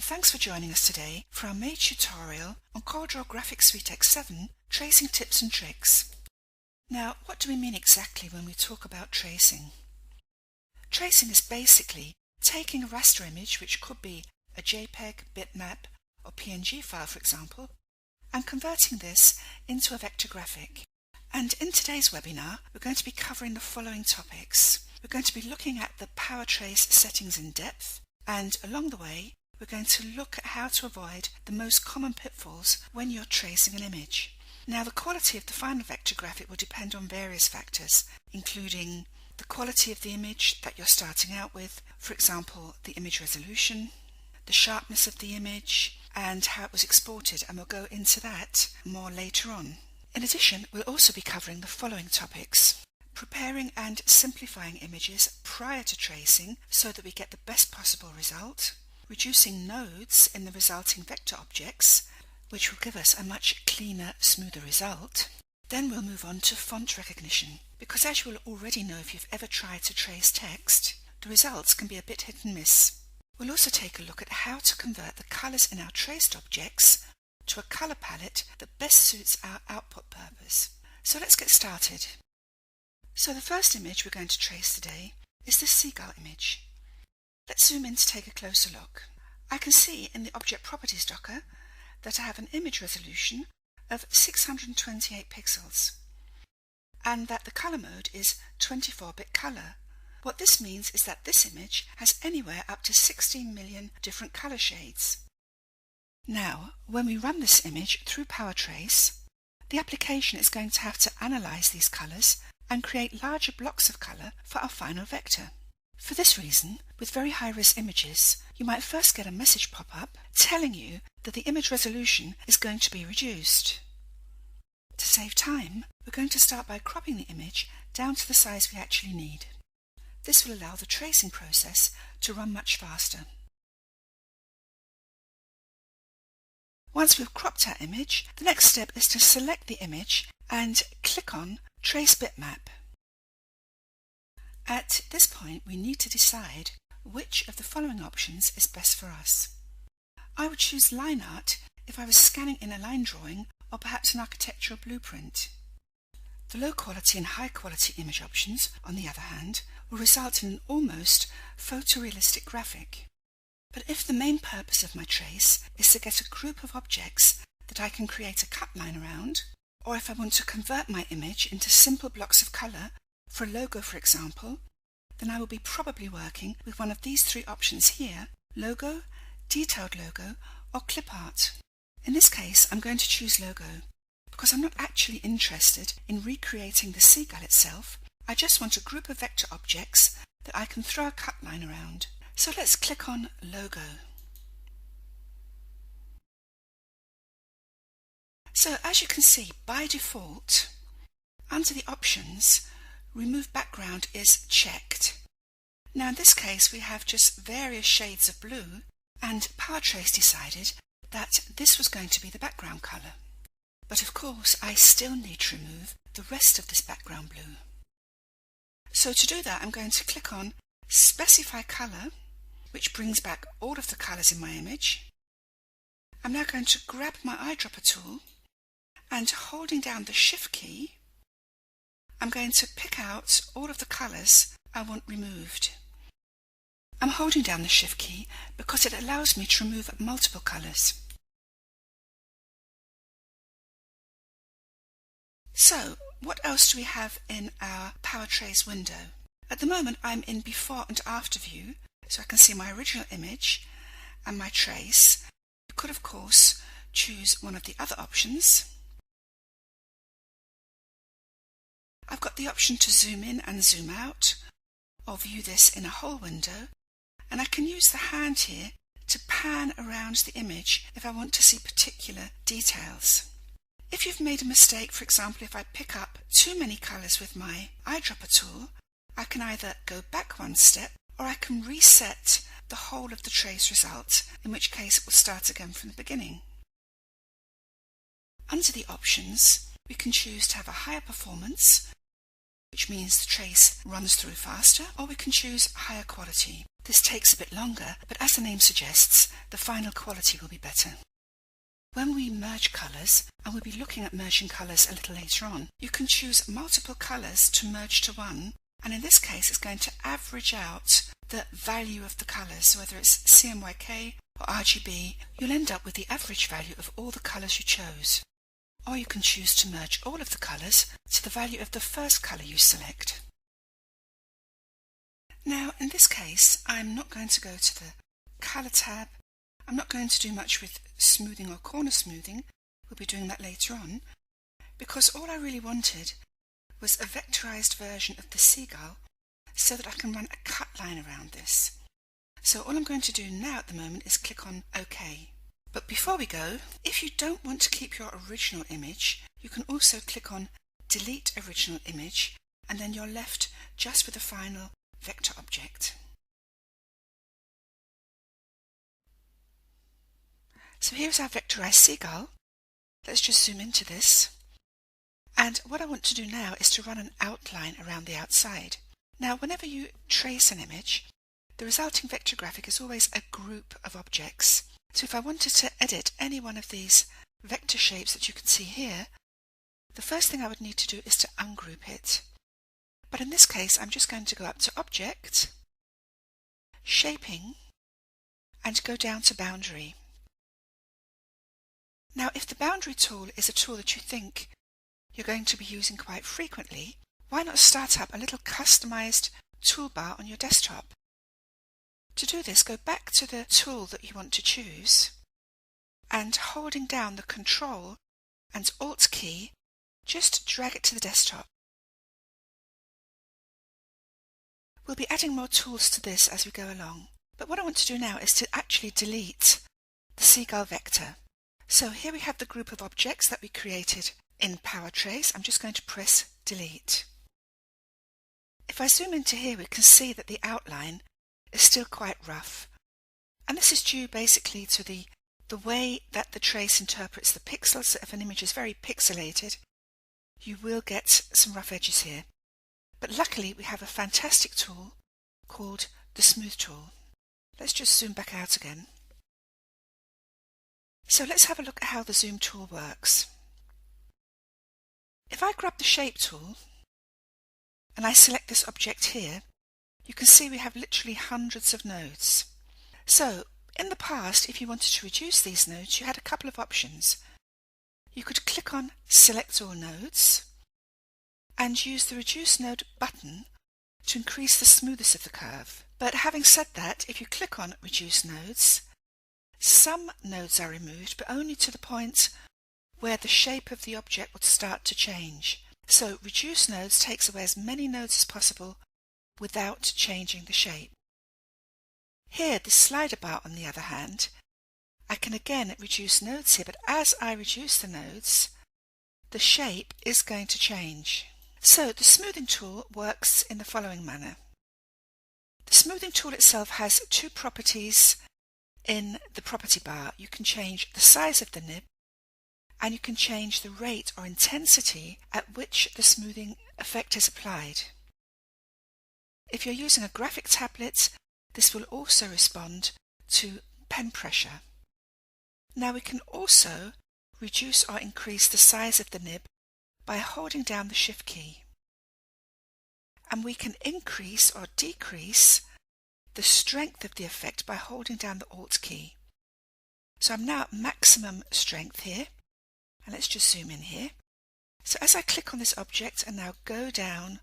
and thanks for joining us today for our May tutorial on CorelDRAW Graphics Suite X7 Tracing Tips and Tricks. Now, what do we mean exactly when we talk about tracing? Tracing is basically taking a raster image, which could be a JPEG, bitmap or PNG file for example, and converting this into a vector graphic. And in today's webinar, we're going to be covering the following topics. We're going to be looking at the power trace settings in depth, and along the way, we're going to look at how to avoid the most common pitfalls when you're tracing an image. Now, the quality of the final vector graphic will depend on various factors, including the quality of the image that you're starting out with, for example, the image resolution, the sharpness of the image, and how it was exported, and we'll go into that more later on. In addition, we'll also be covering the following topics: preparing and simplifying images prior to tracing so that we get the best possible result, reducing nodes in the resulting vector objects, which will give us a much cleaner, smoother result. Then we'll move on to font recognition, because as you will already know if you've ever tried to trace text, the results can be a bit hit and miss. We'll also take a look at how to convert the colours in our traced objects to a colour palette that best suits our output purpose. So let's get started. So the first image we're going to trace today is this seagull image. Let's zoom in to take a closer look. I can see in the Object Properties docker that I have an image resolution of 628 pixels and that the color mode is 24-bit color. What this means is that this image has anywhere up to 16 million different color shades. Now, when we run this image through PowerTrace, the application is going to have to analyze these colors and create larger blocks of color for our final vector. For this reason, with very high-res images, you might first get a message pop up telling you that the image resolution is going to be reduced. To save time, we're going to start by cropping the image down to the size we actually need. This will allow the tracing process to run much faster. Once we've cropped our image, the next step is to select the image and click on Trace Bitmap. At this point, we need to decide which of the following options is best for us. I would choose line art if I was scanning in a line drawing or perhaps an architectural blueprint. The low quality and high quality image options, on the other hand, will result in an almost photorealistic graphic. But if the main purpose of my trace is to get a group of objects that I can create a cut line around, or if I want to convert my image into simple blocks of colour, for a logo for example, then I will be probably working with one of these three options here: logo, detailed logo, or clip art. In this case, I'm going to choose logo, because I'm not actually interested in recreating the seagull itself. I just want a group of vector objects that I can throw a cut line around. So let's click on logo. So as you can see, by default, under the options, remove background is checked. Now in this case we have just various shades of blue, and PowerTrace decided that this was going to be the background colour. But of course I still need to remove the rest of this background blue. So to do that, I'm going to click on Specify Colour, which brings back all of the colours in my image. I'm now going to grab my eyedropper tool and, holding down the Shift key, I'm going to pick out all of the colours I want removed. I'm holding down the Shift key because it allows me to remove multiple colours. So, what else do we have in our PowerTrace window? At the moment I'm in before and after view, so I can see my original image and my trace. You could of course choose one of the other options. I've got the option to zoom in and zoom out, or view this in a whole window, and I can use the hand here to pan around the image if I want to see particular details. If you've made a mistake, for example if I pick up too many colours with my eyedropper tool, I can either go back one step or I can reset the whole of the trace result, in which case it will start again from the beginning. Under the options, we can choose to have a higher performance, which means the trace runs through faster, or we can choose higher quality. This takes a bit longer, but as the name suggests, the final quality will be better. When we merge colours, and we'll be looking at merging colours a little later on, you can choose multiple colours to merge to one, and in this case it's going to average out the value of the colours. So whether it's CMYK or RGB, you'll end up with the average value of all the colours you chose. Or you can choose to merge all of the colours to the value of the first colour you select. Now in this case I'm not going to go to the Colour tab. I'm not going to do much with smoothing or corner smoothing, we'll be doing that later on, because all I really wanted was a vectorized version of the seagull so that I can run a cut line around this. So all I'm going to do now at the moment is click on OK. But before we go, if you don't want to keep your original image, you can also click on Delete Original Image, and then you're left just with the final vector object. So here's our vectorized seagull. Let's just zoom into this. And what I want to do now is to run an outline around the outside. Now, whenever you trace an image, the resulting vector graphic is always a group of objects. So if I wanted to edit any one of these vector shapes that you can see here, the first thing I would need to do is to ungroup it. But in this case, I'm just going to go up to Object, Shaping, and go down to Boundary. Now, if the boundary tool is a tool that you think you're going to be using quite frequently, why not start up a little customized toolbar on your desktop? To do this, go back to the tool that you want to choose and holding down the Control and Alt key, just drag it to the desktop. We'll be adding more tools to this as we go along, but what I want to do now is to actually delete the seagull vector. So here we have the group of objects that we created in PowerTrace. I'm just going to press Delete. If I zoom into here, we can see that the outline is still quite rough. And this is due basically to the way that the trace interprets the pixels. So if an image is very pixelated, you will get some rough edges here. But luckily we have a fantastic tool called the Smooth tool. Let's just zoom back out again. So let's have a look at how the Zoom tool works. If I grab the Shape tool and I select this object here, you can see we have literally hundreds of nodes. So in the past, if you wanted to reduce these nodes, you had a couple of options. You could click on Select All Nodes and use the Reduce Node button to increase the smoothness of the curve. But having said that, if you click on Reduce Nodes, some nodes are removed, but only to the point where the shape of the object would start to change. So Reduce Nodes takes away as many nodes as possible without changing the shape. Here, the slider bar on the other hand, I can again reduce nodes here, but as I reduce the nodes, the shape is going to change. So the smoothing tool works in the following manner. The smoothing tool itself has two properties in the property bar. You can change the size of the nib and you can change the rate or intensity at which the smoothing effect is applied. If you're using a graphic tablet, this will also respond to pen pressure. Now we can also reduce or increase the size of the nib by holding down the Shift key. And we can increase or decrease the strength of the effect by holding down the Alt key. So I'm now at maximum strength here, and let's just zoom in here. So as I click on this object and now go down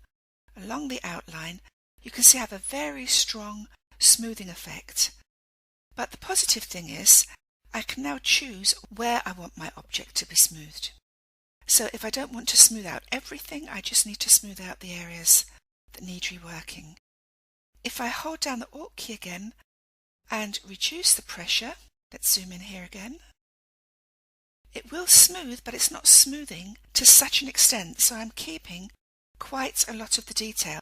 along the outline, you can see I have a very strong smoothing effect. But the positive thing is I can now choose where I want my object to be smoothed. So if I don't want to smooth out everything, I just need to smooth out the areas that need reworking. If I hold down the Alt key again and reduce the pressure, let's zoom in here again, it will smooth, but it's not smoothing to such an extent, so I'm keeping quite a lot of the detail.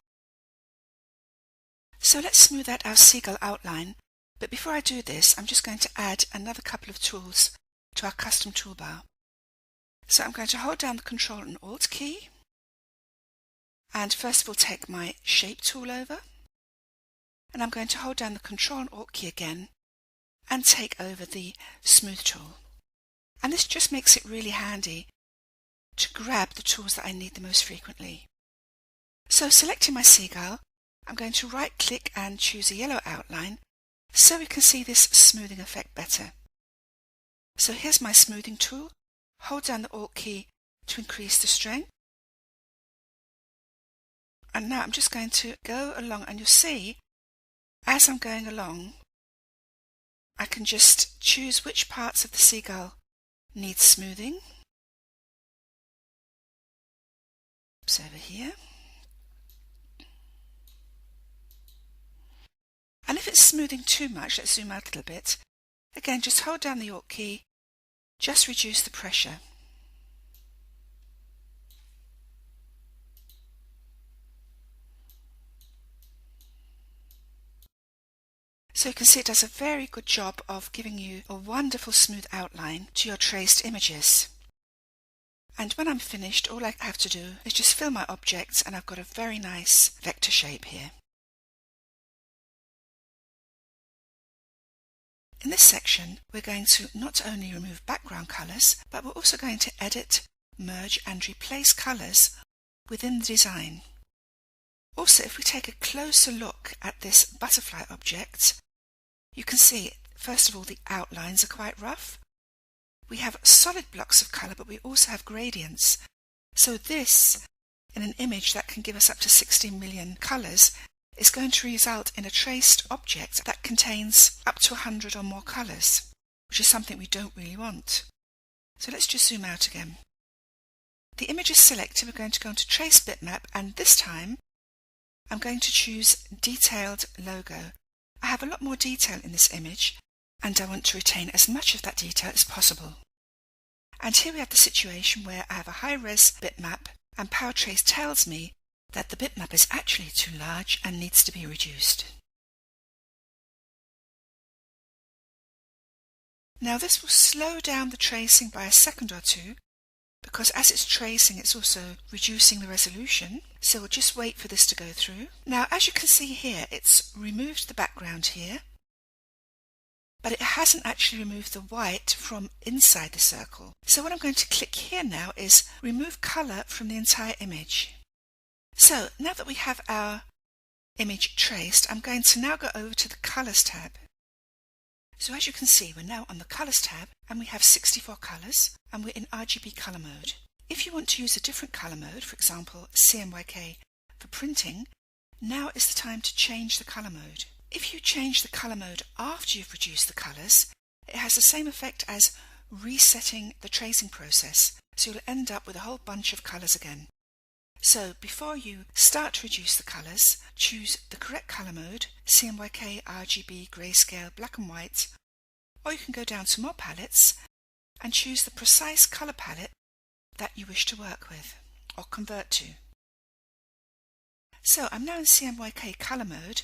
So let's smooth out our seagull outline, but before I do this, I'm just going to add another couple of tools to our custom toolbar. So I'm going to hold down the Control and Alt key, And first of all, take my shape tool over, and I'm going to hold down the Control and Alt key again and take over the smooth tool. And this just makes it really handy to grab the tools that I need the most frequently. So selecting my seagull, I'm going to right click and choose a yellow outline so we can see this smoothing effect better. So here's my smoothing tool. Hold down the Alt key to increase the strength. And now I'm just going to go along, and you'll see as I'm going along I can just choose which parts of the seagull need smoothing. Oops, over here. And if it's smoothing too much, let's zoom out a little bit. Again, just hold down the Alt key, just reduce the pressure. So you can see it does a very good job of giving you a wonderful smooth outline to your traced images. And when I'm finished, all I have to do is just fill my objects, and I've got a very nice vector shape here. In this section, we're going to not only remove background colours, but we're also going to edit, merge and replace colours within the design. Also, if we take a closer look at this butterfly object, you can see, first of all, the outlines are quite rough. We have solid blocks of colour, but we also have gradients. So this, in an image that can give us up to 16 million colours, is going to result in a traced object that contains up to 100 or more colours, which is something we don't really want. So let's just zoom out again. The image is selected. We're going to go into Trace Bitmap, and this time I'm going to choose Detailed Logo. I have a lot more detail in this image, and I want to retain as much of that detail as possible. And here we have the situation where I have a high-res bitmap, and PowerTrace tells me that the bitmap is actually too large and needs to be reduced. Now this will slow down the tracing by a second or two, because as it's tracing it's also reducing the resolution, so we'll just wait for this to go through. Now as you can see here, it's removed the background here, but it hasn't actually removed the white from inside the circle. So what I'm going to click here now is Remove Colour from the entire image. So now that we have our image traced, I'm going to now go over to the Colours tab. So as you can see, we're now on the Colours tab, and we have 64 colours, and we're in RGB colour mode. If you want to use a different colour mode, for example CMYK for printing, now is the time to change the colour mode. If you change the colour mode after you've reduced the colours, it has the same effect as resetting the tracing process, so you'll end up with a whole bunch of colours again. So before you start to reduce the colours, choose the correct colour mode, CMYK, RGB, grayscale, black and white, or you can go down to more palettes and choose the precise colour palette that you wish to work with or convert to. So I'm now in CMYK colour mode.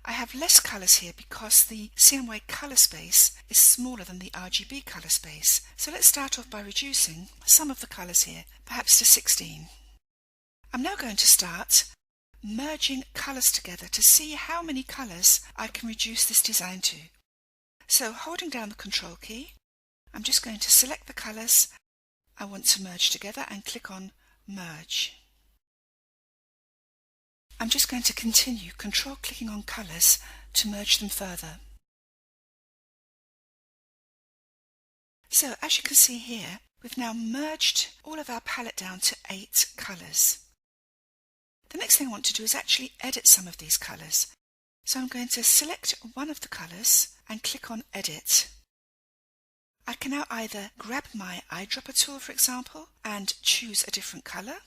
I have less colours here because the CMYK colour space is smaller than the RGB colour space. So let's start off by reducing some of the colours here, perhaps to 16. I'm now going to start merging colours together to see how many colours I can reduce this design to. So holding down the Control key, I'm just going to select the colours I want to merge together and click on Merge. I'm just going to continue control clicking on colours to merge them further. So as you can see here, we've now merged all of our palette down to 8 colours. The next thing I want to do is actually edit some of these colours. So I'm going to select one of the colours and click on Edit. I can now either grab my eyedropper tool, for example, and choose a different colour,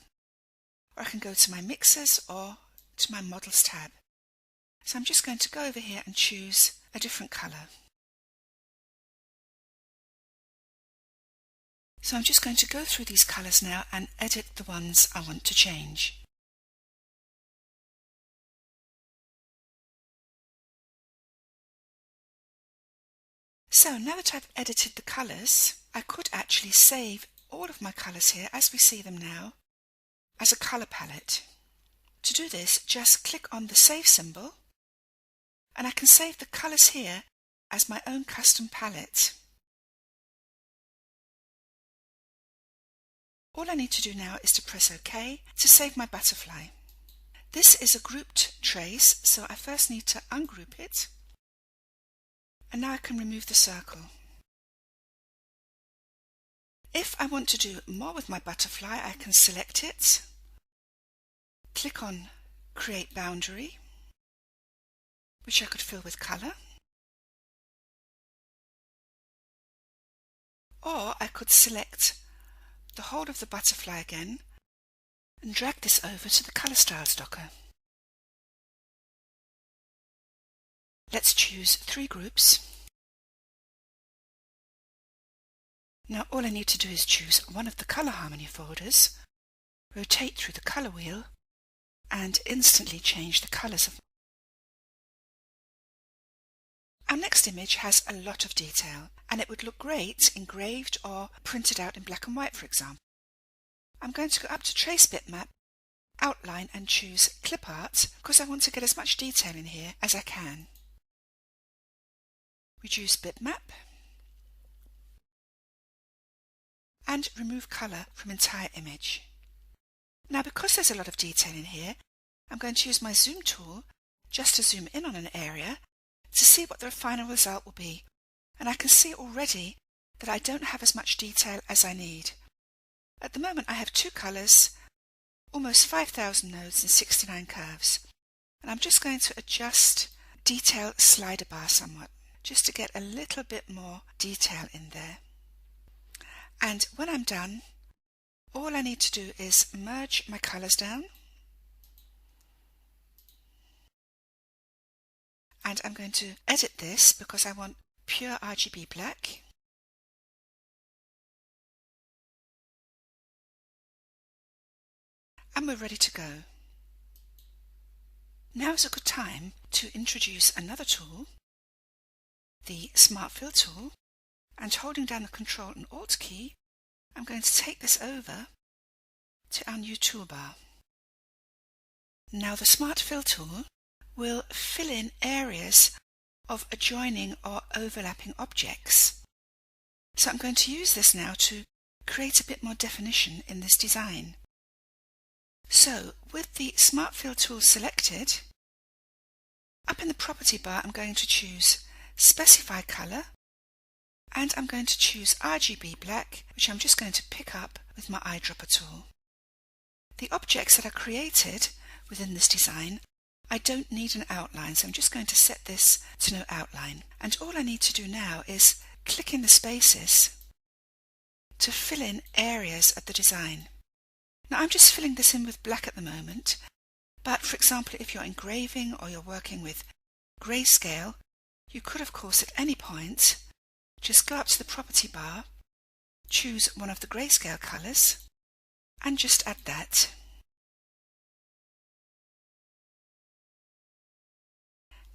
or I can go to my mixers or to my models tab. So I'm just going to go over here and choose a different colour. So I'm just going to go through these colours now and edit the ones I want to change. So now that I've edited the colours, I could actually save all of my colours here as we see them now as a colour palette. To do this, just click on the Save symbol, and I can save the colours here as my own custom palette. All I need to do now is to press OK to save my butterfly. This is a grouped trace, so I first need to ungroup it, and now I can remove the circle. If I want to do more with my butterfly, I can select it, click on Create Boundary, which I could fill with colour, or I could select the whole of the butterfly again and drag this over to the Colour Styles docker. Let's choose 3 groups. Now all I need to do is choose one of the Colour Harmony folders, rotate through the colour wheel, and instantly change the colours of. Our next image has a lot of detail, and it would look great engraved or printed out in black and white, for example. I'm going to go up to Trace Bitmap, Outline, and choose Clip Art because I want to get as much detail in here as I can. Reduce Bitmap and remove colour from entire image. Now because there's a lot of detail in here, I'm going to use my zoom tool just to zoom in on an area to see what the final result will be, and I can see already that I don't have as much detail as I need. At the moment I have 2 colours, almost 5,000 nodes and 69 curves, and I'm just going to adjust Detail Slider Bar somewhat just to get a little bit more detail in there. And when I'm done, all I need to do is merge my colours down, and I'm going to edit this because I want pure RGB black. And we're ready to go. Now is a good time to introduce another tool, the Smart Fill tool, and holding down the Control and Alt key, I'm going to take this over to our new toolbar. Now the Smart Fill tool will fill in areas of adjoining or overlapping objects. So I'm going to use this now to create a bit more definition in this design. So with the Smart Fill tool selected, up in the property bar I'm going to choose Specify Colour, and I'm going to choose RGB black, which I'm just going to pick up with my eyedropper tool. The objects that are created within this design, I don't need an outline, so I'm just going to set this to no outline. And all I need to do now is click in the spaces to fill in areas of the design. Now I'm just filling this in with black at the moment, but for example if you're engraving or you're working with grayscale, you could of course at any point just go up to the property bar, choose one of the grayscale colours, and just add that.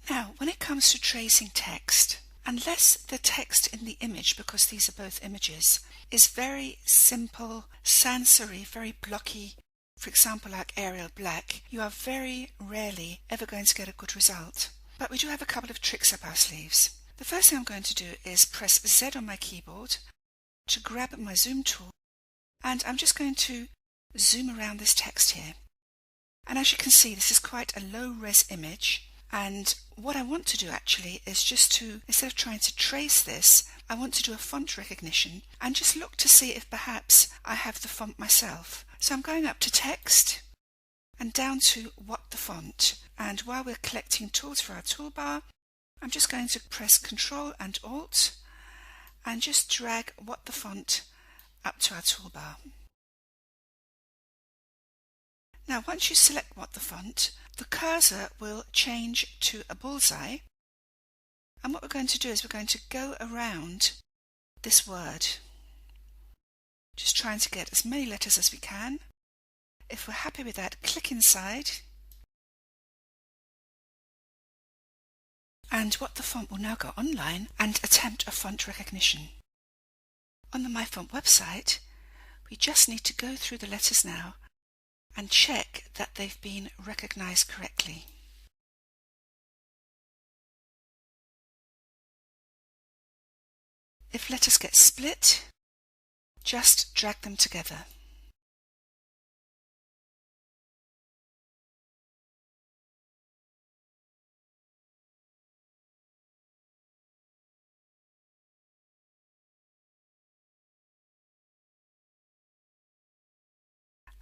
Now, when it comes to tracing text, unless the text in the image, because these are both images, is very simple, sans serif, very blocky, for example like Arial Black, you are very rarely ever going to get a good result. But we do have a couple of tricks up our sleeves. The first thing I'm going to do is press Z on my keyboard to grab my zoom tool, and I'm just going to zoom around this text here. And as you can see, this is quite a low-res image, and what I want to do actually is just to, instead of trying to trace this, I want to do a font recognition and just look to see if perhaps I have the font myself. So I'm going up to Text and down to What the Font, and while we're collecting tools for our toolbar, I'm just going to press Ctrl and Alt and just drag What the Font up to our toolbar. Now once you select What the Font, the cursor will change to a bullseye, and what we're going to do is we're going to go around this word, just trying to get as many letters as we can. If we're happy with that, click inside, and What the Font will now go online and attempt a font recognition. On the My Font website, we just need to go through the letters now and check that they've been recognized correctly. If letters get split, just drag them together.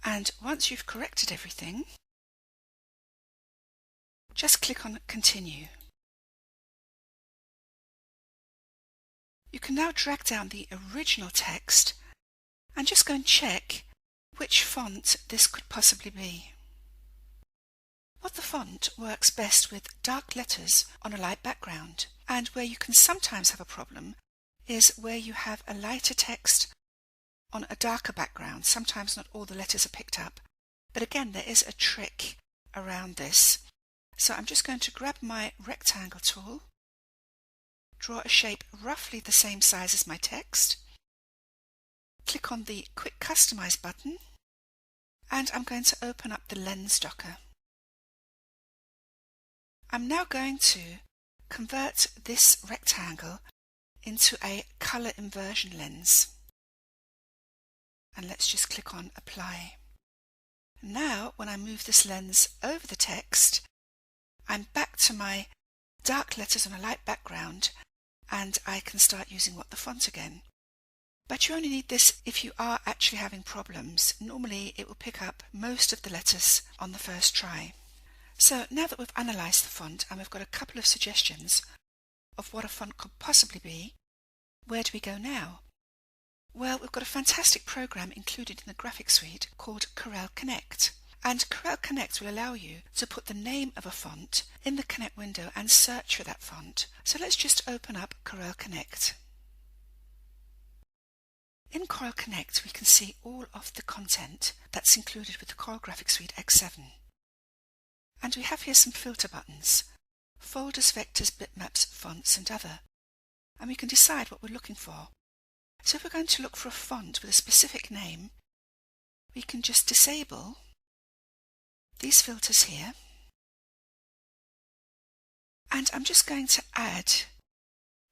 And once you've corrected everything, just click on Continue. You can now drag down the original text and just go and check which font this could possibly be. What the font works best with dark letters on a light background, and where you can sometimes have a problem is where you have a lighter text on a darker background. Sometimes not all the letters are picked up, but again there is a trick around this. So I'm just going to grab my rectangle tool, draw a shape roughly the same size as my text, click on the Quick Customize button, and I'm going to open up the lens docker. I'm now going to convert this rectangle into a color inversion lens. And let's just click on Apply. Now, when I move this lens over the text, I'm back to my dark letters on a light background, and I can start using What the Font again. But you only need this if you are actually having problems. Normally it will pick up most of the letters on the first try. So now that we've analysed the font and we've got a couple of suggestions of what a font could possibly be, where do we go now? Well, we've got a fantastic program included in the graphic suite called Corel Connect. And Corel Connect will allow you to put the name of a font in the Connect window and search for that font. So let's just open up Corel Connect. In Corel Connect we can see all of the content that's included with the Corel Graphic Suite X7. And we have here some filter buttons: folders, vectors, bitmaps, fonts and other. And we can decide what we're looking for. So if we're going to look for a font with a specific name, we can just disable these filters here. And I'm just going to add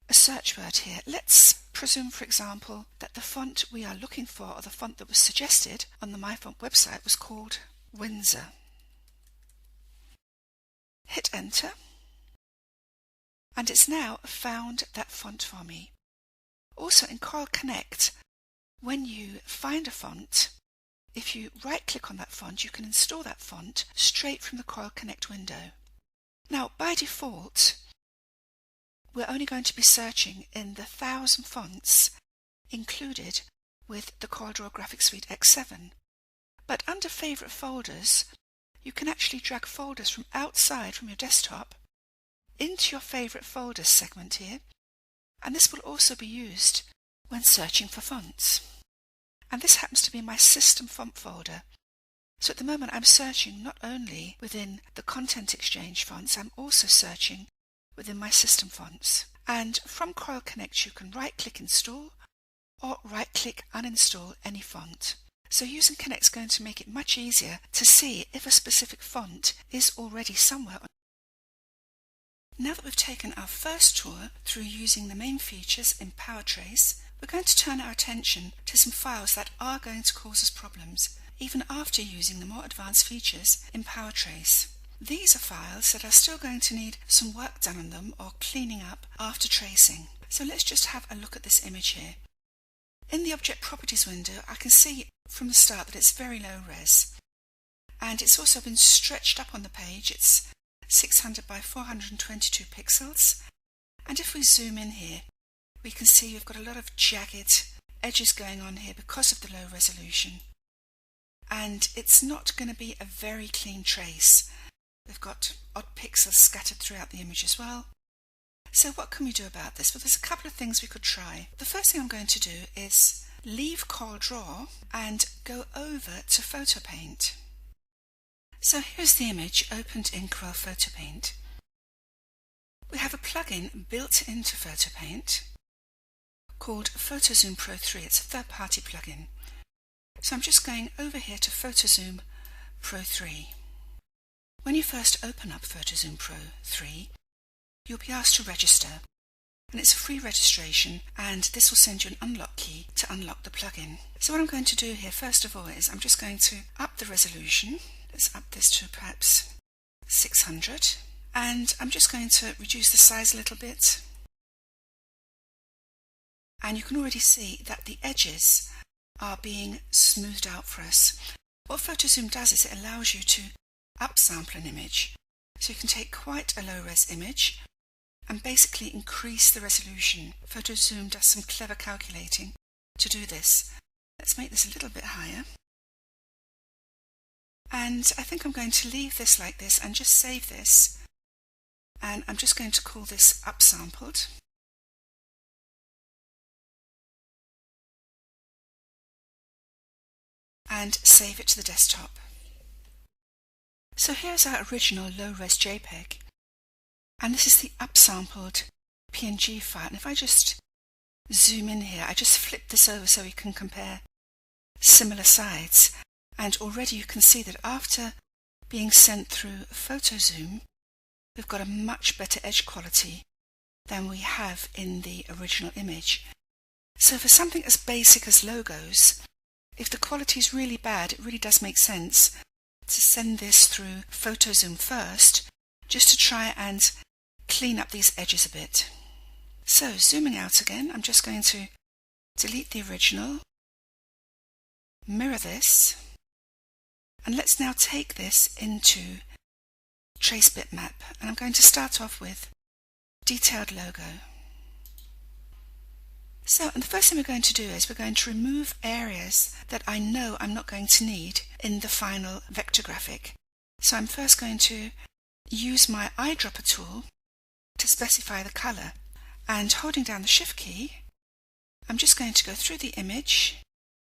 a search word here. Let's presume, for example, that the font we are looking for, or the font that was suggested on the MyFont website, was called Windsor. Hit enter, and it's now found that font for me. Also in Corel Connect, when you find a font, if you right-click on that font, you can install that font straight from the Corel Connect window. Now, by default, we're only going to be searching in the 1,000 fonts included with the CorelDRAW Graphic Suite X7. But under Favorite Folders, you can actually drag folders from outside from your desktop into your Favorite Folders segment here, and this will also be used when searching for fonts. And this happens to be my system font folder. So at the moment I'm searching not only within the Content Exchange fonts, I'm also searching within my system fonts. And from Corel Connect you can right-click Install or right-click Uninstall any font. So using Connect is going to make it much easier to see if a specific font is already somewhere. Now that we've taken our first tour through using the main features in PowerTrace, we're going to turn our attention to some files that are going to cause us problems, even after using the more advanced features in PowerTrace. These are files that are still going to need some work done on them or cleaning up after tracing. So let's just have a look at this image here. In the Object Properties window, I can see from the start that it's very low res. And it's also been stretched up on the page. It's 600 by 422 pixels. And if we zoom in here, we can see we've got a lot of jagged edges going on here because of the low resolution. And it's not going to be a very clean trace. We've got odd pixels scattered throughout the image as well. So what can we do about this? Well, there's a couple of things we could try. The first thing I'm going to do is leave CorelDRAW and go over to PhotoPaint. So here's the image opened in Corel PhotoPaint. We have a plugin built into PhotoPaint called PhotoZoom Pro 3. It's a third-party plugin. So I'm just going over here to PhotoZoom Pro 3. When you first open up PhotoZoom Pro 3, you'll be asked to register, and it's a free registration, and this will send you an unlock key to unlock the plugin. So what I'm going to do here first of all is I'm just going to up the resolution. Let's up this to perhaps 600, and I'm just going to reduce the size a little bit, and you can already see that the edges are being smoothed out for us. What PhotoZoom does is it allows you to upsample an image, so you can take quite a low-res image and basically increase the resolution. PhotoZoom does some clever calculating to do this. Let's make this a little bit higher. And I think I'm going to leave this like this and just save this. And I'm just going to call this upsampled. And save it to the desktop. So here's our original low-res JPEG. And this is the upsampled PNG file. And if I just zoom in here, I just flip this over so we can compare similar sides. And already you can see that after being sent through PhotoZoom, we've got a much better edge quality than we have in the original image. So for something as basic as logos, if the quality is really bad, it really does make sense to send this through PhotoZoom first, just to try and clean up these edges a bit. So zooming out again, I'm just going to delete the original, mirror this, and let's now take this into Trace Bitmap, and I'm going to start off with Detailed Logo. So, and the first thing we're going to do is we're going to remove areas that I know I'm not going to need in the final vector graphic. So I'm first going to use my eyedropper tool to specify the colour, and holding down the Shift key, I'm just going to go through the image,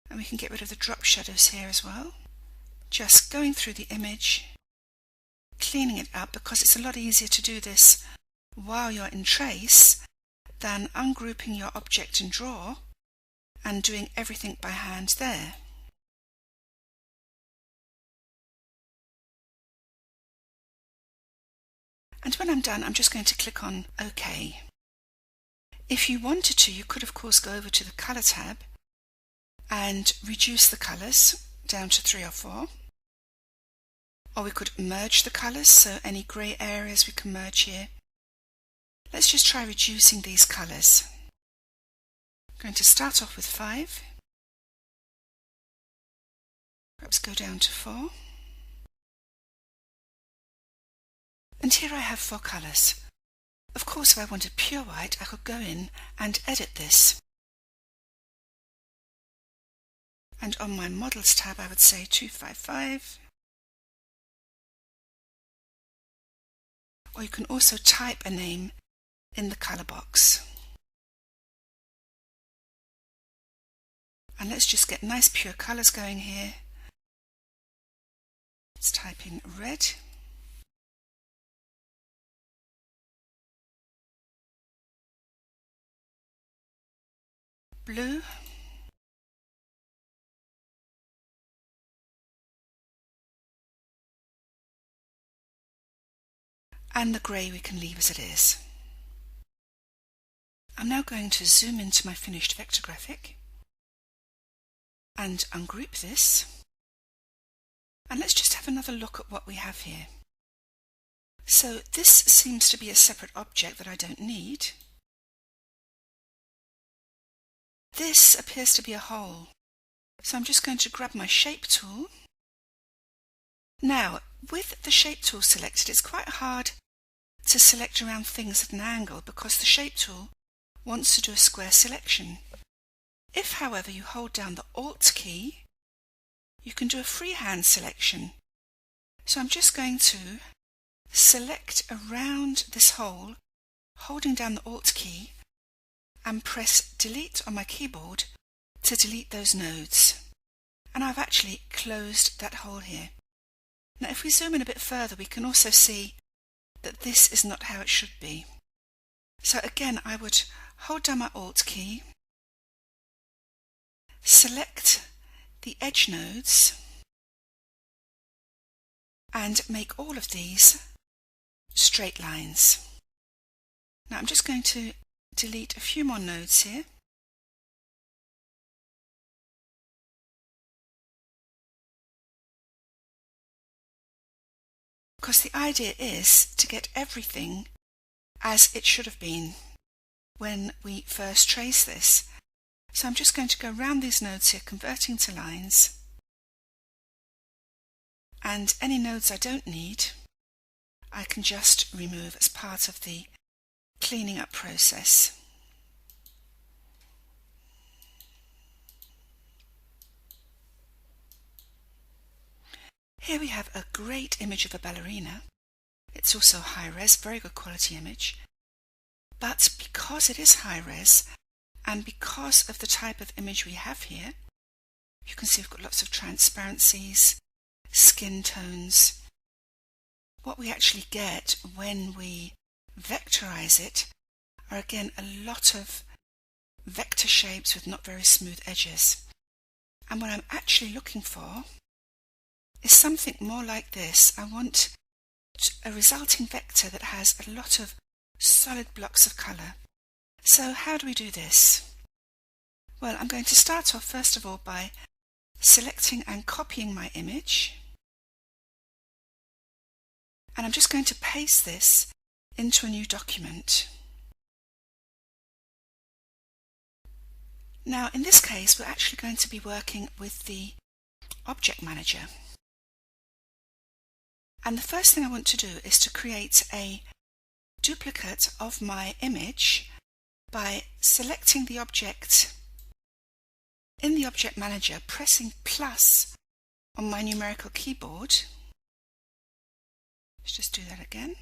and we can get rid of the drop shadows here as well. Just going through the image, cleaning it up, because it's a lot easier to do this while you're in Trace than ungrouping your object in Draw and doing everything by hand there. And when I'm done, I'm just going to click on OK. If you wanted to, you could of course go over to the Colour tab and reduce the colours down to 3 or 4. Or we could merge the colours, so any grey areas we can merge here. Let's just try reducing these colours. I'm going to start off with 5. Perhaps go down to 4. And here I have 4 colours. Of course, if I wanted pure white, I could go in and edit this. And on my Models tab, I would say 255. Or you can also type a name in the colour box. And let's just get nice pure colours going here. Let's type in red. Blue. And the grey we can leave as it is. I'm now going to zoom into my finished vector graphic and ungroup this. And let's just have another look at what we have here. So this seems to be a separate object that I don't need. This appears to be a hole. So I'm just going to grab my shape tool. Now, with the shape tool selected, it's quite hard to select around things at an angle because the shape tool wants to do a square selection. If, however, you hold down the Alt key, you can do a freehand selection. So I'm just going to select around this hole, holding down the Alt key, and press Delete on my keyboard to delete those nodes. And I've actually closed that hole here. Now if we zoom in a bit further, we can also see that this is not how it should be. So again, I would hold down my Alt key, select the edge nodes, and make all of these straight lines. Now I'm just going to delete a few more nodes here. Because the idea is to get everything as it should have been when we first trace this. So I'm just going to go around these nodes here, converting to lines. And any nodes I don't need, I can just remove as part of the cleaning up process. Here we have a great image of a ballerina. It's also high res, very good quality image. But because it is high res, and because of the type of image we have here, you can see we've got lots of transparencies, skin tones. What we actually get when we vectorize it are again a lot of vector shapes with not very smooth edges. And what I'm actually looking for is something more like this. I want a resulting vector that has a lot of solid blocks of colour. So how do we do this? Well, I'm going to start off first of all by selecting and copying my image, and I'm just going to paste this into a new document. Now in this case we're actually going to be working with the Object Manager. And the first thing I want to do is to create a duplicate of my image by selecting the object in the Object Manager, pressing plus on my numerical keyboard. Let's just do that again.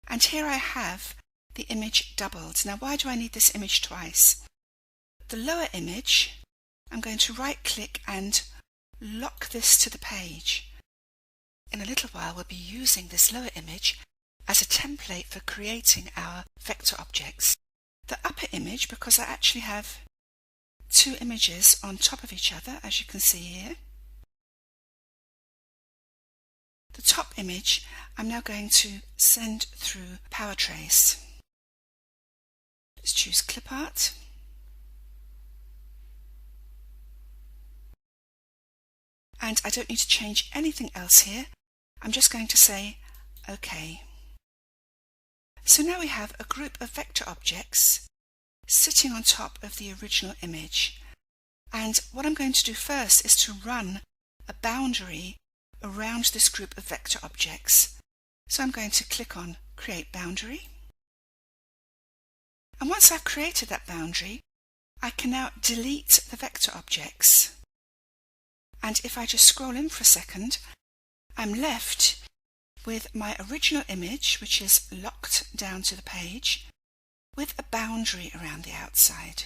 And here I have the image doubled. Now why do I need this image twice? The lower image, I'm going to right click and lock this to the page. In a little while we'll be using this lower image as a template for creating our vector objects. The upper image, because I actually have two images on top of each other, as you can see here. The top image I'm now going to send through PowerTrace. Let's choose Clip Art. And I don't need to change anything else here. I'm just going to say OK. So now we have a group of vector objects sitting on top of the original image. And what I'm going to do first is to run a boundary around this group of vector objects. So I'm going to click on Create Boundary. And once I've created that boundary, I can now delete the vector objects. And if I just scroll in for a second, I'm left with my original image, which is locked down to the page, with a boundary around the outside.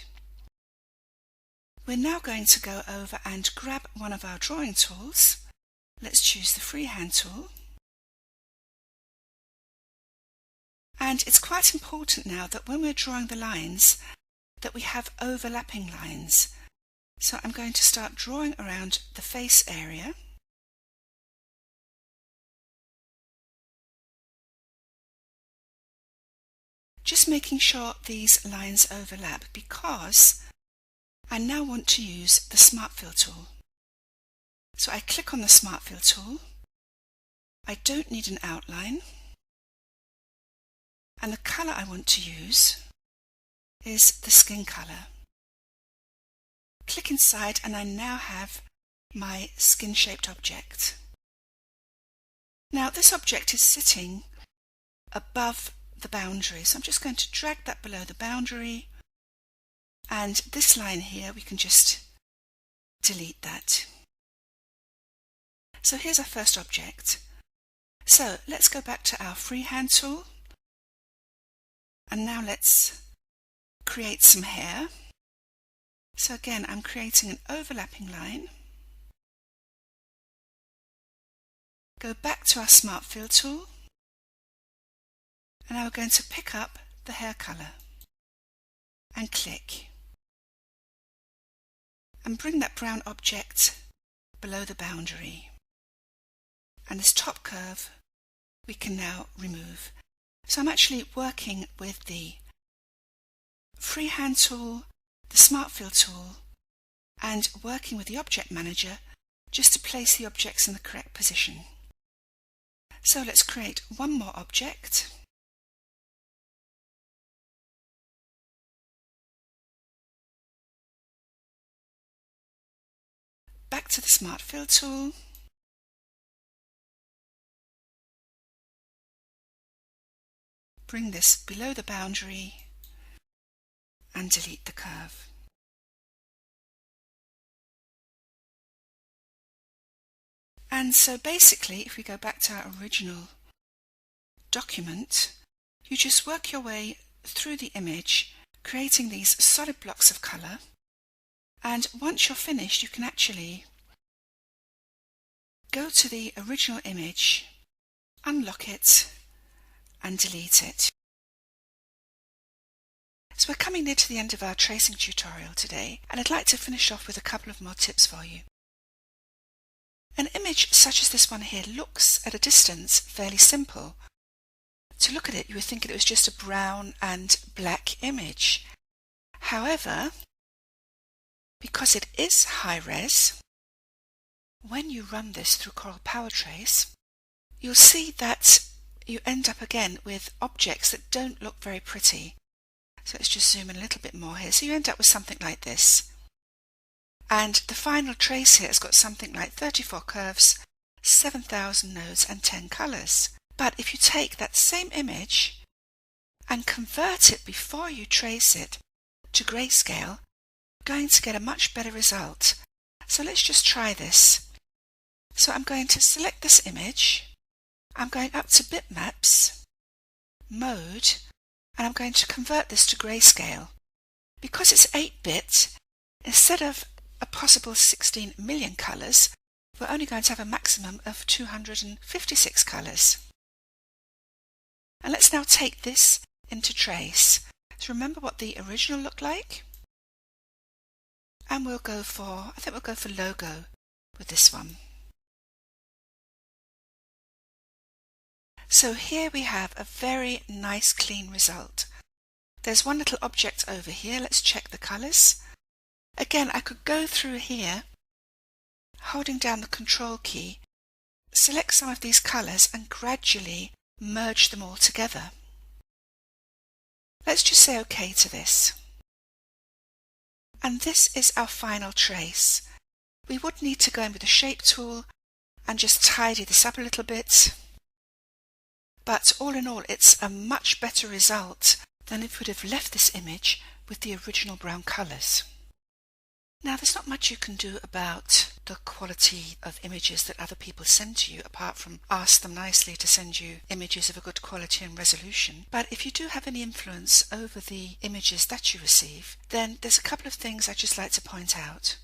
We're now going to go over and grab one of our drawing tools. Let's choose the freehand tool. And it's quite important now that when we're drawing the lines, that we have overlapping lines. So I'm going to start drawing around the face area. Just making sure these lines overlap, because I now want to use the Smart Fill tool. So I click on the Smart Fill tool. I don't need an outline. And the colour I want to use is the skin colour. Click inside and I now have my skin-shaped object. Now this object is sitting above the boundary, so I'm just going to drag that below the boundary, and this line here we can just delete that. So here's our first object. So let's go back to our freehand tool, and now let's create some hair. So again, I'm creating an overlapping line. Go back to our Smart Fill tool, and now we're going to pick up the hair colour and click, and bring that brown object below the boundary. and this top curve we can now remove. So I'm actually working with the freehand tool, the Smart Fill tool, and working with the object manager just to place the objects in the correct position. So let's create one more object. Back to the Smart Fill tool. Bring this below the boundary and delete the curve. And so basically, if we go back to our original document, you just work your way through the image, creating these solid blocks of colour. And once you're finished, you can actually go to the original image, unlock it, and delete it. So we're coming near to the end of our tracing tutorial today, and I'd like to finish off with a couple of more tips for you. An image such as this one here looks at a distance fairly simple. To look at it, you would think it was just a brown and black image. However, because it is high res, when you run this through Corel Power Trace, you'll see that you end up again with objects that don't look very pretty. So let's just zoom in a little bit more here. So you end up with something like this. And the final trace here has got something like 34 curves, 7,000 nodes and 10 colours. But if you take that same image and convert it before you trace it to grayscale, you're going to get a much better result. So let's just try this. So I'm going to select this image, I'm going up to Bitmaps, Mode, and I'm going to convert this to grayscale. Because it's 8-bit, instead of a possible 16 million colours, we're only going to have a maximum of 256 colours. And let's now take this into Trace. So remember what the original looked like? And we'll go for, I think we'll go for logo with this one. So here we have a very nice clean result. There's one little object over here. Let's check the colours. Again, I could go through here, holding down the Control key, select some of these colours and gradually merge them all together. Let's just say OK to this. And this is our final trace. We would need to go in with the Shape tool and just tidy this up a little bit. But all in all, it's a much better result than if we'd have left this image with the original brown colours. Now, there's not much you can do about the quality of images that other people send to you, apart from ask them nicely to send you images of a good quality and resolution. But if you do have any influence over the images that you receive, then there's a couple of things I'd just like to point out.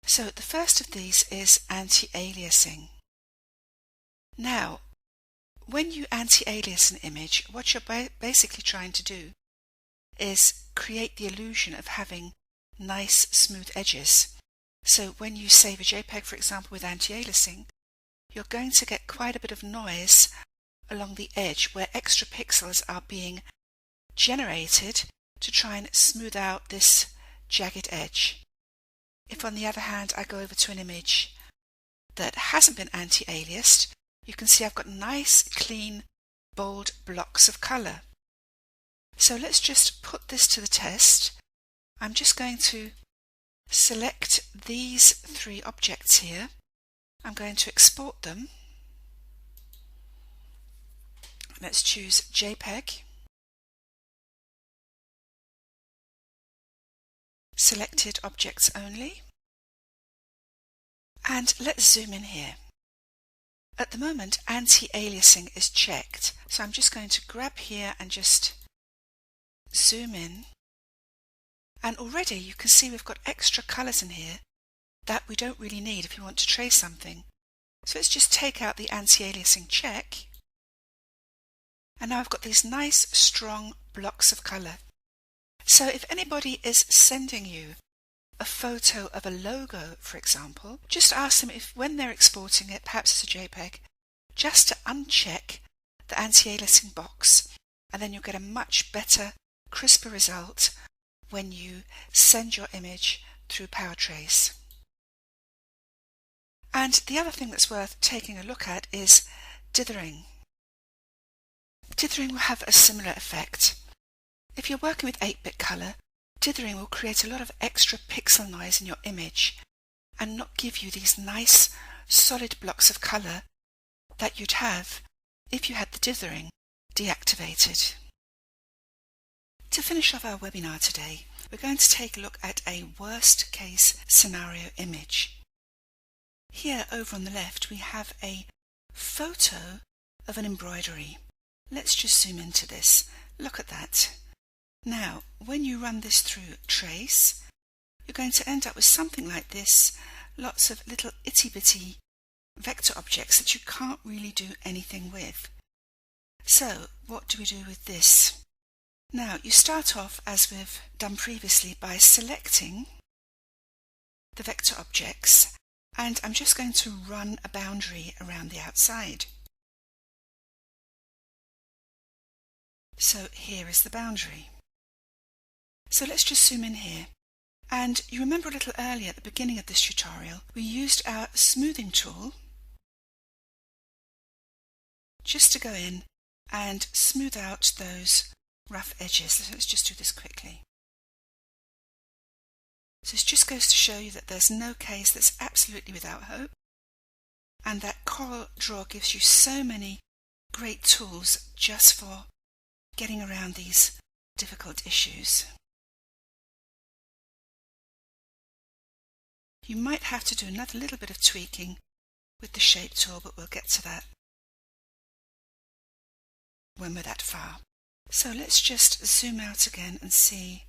So the first of these is anti-aliasing. Now, when you anti-alias an image, what you're basically trying to do is create the illusion of having nice smooth edges. So when you save a JPEG, for example, with anti-aliasing, you're going to get quite a bit of noise along the edge where extra pixels are being generated to try and smooth out this jagged edge. If on the other hand I go over to an image that hasn't been anti-aliased, you can see I've got nice, clean, bold blocks of colour. So let's just put this to the test. I'm just going to select these three objects here. I'm going to export them. Let's choose JPEG. Selected objects only. And let's zoom in here. At the moment, anti-aliasing is checked, so I'm just going to grab here and just zoom in. And already you can see we've got extra colours in here that we don't really need if you want to trace something. So let's just take out the anti-aliasing check. And now I've got these nice, strong blocks of colour. So if anybody is sending you a photo of a logo, for example, just ask them if when they're exporting it, perhaps it's a JPEG, just to uncheck the anti-aliasing box, and then you'll get a much better, crisper result when you send your image through PowerTrace. And the other thing that's worth taking a look at is dithering. Dithering will have a similar effect. If you're working with 8-bit colour, dithering will create a lot of extra pixel noise in your image and not give you these nice solid blocks of colour that you'd have if you had the dithering deactivated. To finish off our webinar today, we're going to take a look at a worst case scenario image. Here over on the left we have a photo of an embroidery. Let's just zoom into this. Look at that. Now, when you run this through Trace, you're going to end up with something like this, lots of little itty-bitty vector objects that you can't really do anything with. So, what do we do with this? Now, you start off, as we've done previously, by selecting the vector objects, and I'm just going to run a boundary around the outside. So here is the boundary. So let's just zoom in here. And you remember a little earlier at the beginning of this tutorial, we used our smoothing tool just to go in and smooth out those rough edges. So let's just do this quickly. So this just goes to show you that there's no case that's absolutely without hope, and that CorelDRAW gives you so many great tools just for getting around these difficult issues. You might have to do another little bit of tweaking with the shape tool, but we'll get to that when we're that far. So let's just zoom out again and see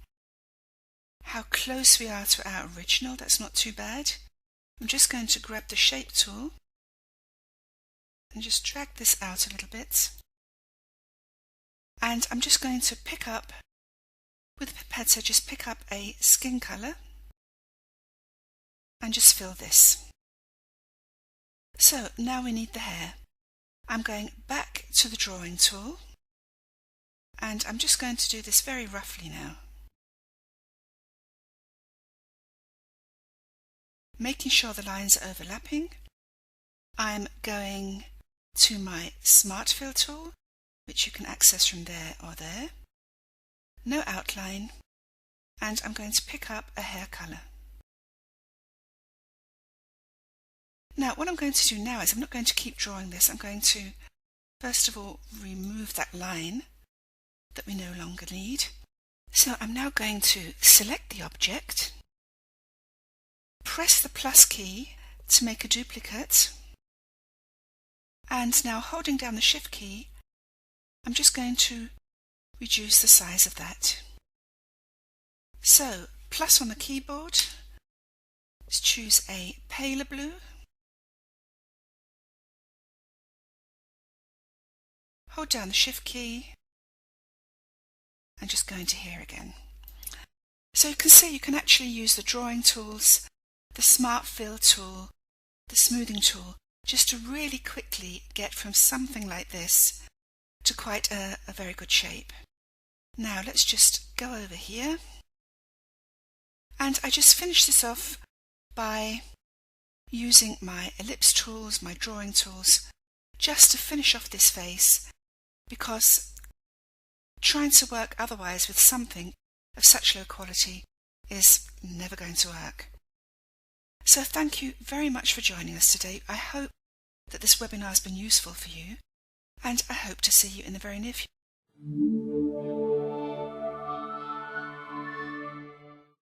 how close we are to our original. That's not too bad. I'm just going to grab the shape tool and just drag this out a little bit. And I'm just going to pick up, with the pipette, just pick up a skin colour and just fill this. So now we need the hair. I'm going back to the drawing tool and I'm just going to do this very roughly now, making sure the lines are overlapping. I'm going to my Smart Fill tool, which you can access from there or there. No outline, and I'm going to pick up a hair colour. Now what I'm going to do now is I'm not going to keep drawing this. I'm going to first of all remove that line that we no longer need. So I'm now going to select the object, press the plus key to make a duplicate, and now holding down the shift key I'm just going to reduce the size of that. So plus on the keyboard, let's choose a paler blue, hold down the shift key and just go into here again. So you can see you can actually use the drawing tools, the Smart Fill tool, the smoothing tool, just to really quickly get from something like this to quite a very good shape. Now let's just go over here, and I just finish this off by using my ellipse tools, my drawing tools, just to finish off this face, because trying to work otherwise with something of such low quality is never going to work. So thank you very much for joining us today. I hope that this webinar has been useful for you, and I hope to see you in the very near future.